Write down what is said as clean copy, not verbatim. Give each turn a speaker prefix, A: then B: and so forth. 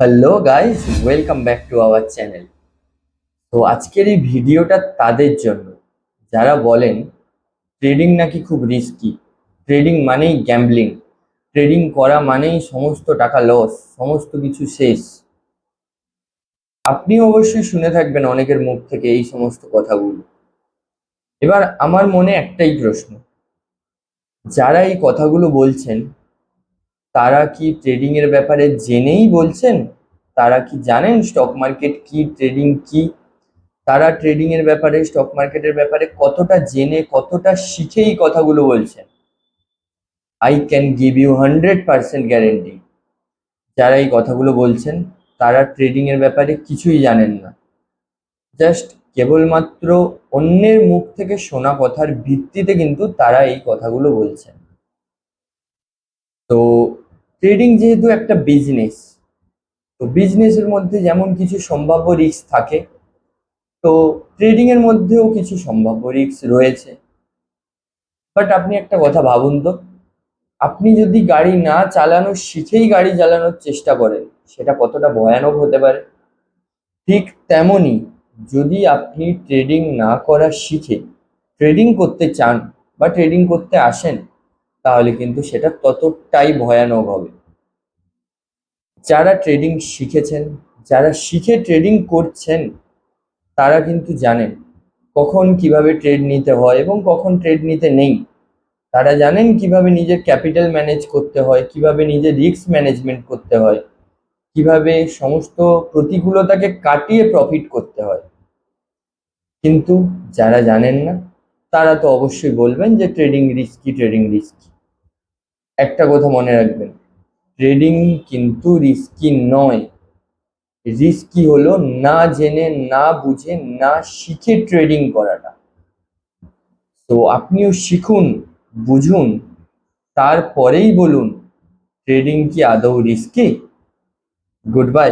A: Hello guys, welcome back to our channel. তো আজকের এই ভিডিওটা তাদের জন্য যারা বলেন ট্রেডিং নাকি খুব রিস্কি, ট্রেডিং মানেই গ্যাম্বলিং, ট্রেডিং করা মানেই সমস্ত টাকা লস, সমস্ত কিছু শেষ। আপনি অবশ্যই শুনে থাকবেন অনেকের মুখ থেকে এই সমস্ত কথাগুলো। এবার আমার মনে একটাই প্রশ্ন, যারা এই কথাগুলো বলছেন তারা কি ট্রেডিং এর ব্যাপারে জেনেই বলছেন? তারা কি জানেন স্টক মার্কেট কি, ট্রেডিং কি? তারা ট্রেডিং এর ব্যাপারে, স্টক মার্কেটের ব্যাপারে কতটা জেনে, কতটা শিখে এই কথাগুলো বলছেন? I can give you 100% guarantee, যারা এই কথাগুলো বলছেন তারা ট্রেডিং এর ব্যাপারে কিছুই জানেন না। জাস্ট কেবলমাত্র অন্যের মুখ থেকে শোনা কথার ভিত্তিতে কিন্তু তারা এই কথাগুলো বলছেন। তো ট্রেডিং যেহেতু একটা বিজনেস, তো বিজনেসের মধ্যে যেমন কিছু সম্ভাব্য রিস্ক থাকে, তো ট্রেডিং এর মধ্যেও কিছু সম্ভাব্য রিস্ক রয়েছে। বাট আপনি একটা কথা ভাবুন তো, আপনি যদি গাড়ি না চালানো শিখেই গাড়ি চালানোর চেষ্টা করেন, সেটা কতটা ভয়ানক হতে পারে। ঠিক তেমনই, যদি আপনি ট্রেডিং না করা শিখে ট্রেডিং করতে চান বা ট্রেডিং করতে আসেন, তাহলে কিন্তু সেটা ততটাই ভয়ানক হবে। যারা ট্রেডিং শিখেছেন, যারা শিখে ট্রেডিং করছেন, তারা কিন্তু জানেন কখন কিভাবে ট্রেড নিতে হয় এবং কখন ট্রেড নিতে নেই। তারা জানেন কিভাবে নিজের ক্যাপিটাল ম্যানেজ করতে হয়, কিভাবে নিজের রিস্ক ম্যানেজমেন্ট করতে হয়, কিভাবে সমস্ত প্রতিকূলতাকে কাটিয়ে প্রফিট করতে হয়। কিন্তু যারা জানেন না, তারা তো অবশ্যই বলবেন যে ট্রেডিং রিস্কি, ট্রেডিং রিস্কি। একটা কথা মনে রাখবেন, ট্রেডিং কিন্তু রিস্কি নয়। রিস্কি হলো না জেনে, না বুঝে, না শিখে ট্রেডিং করাটা। তো আপনিও শিখুন, বুঝুন, তারপরেই বলুন ট্রেডিং কি আদৌ রিস্কি। Good bye.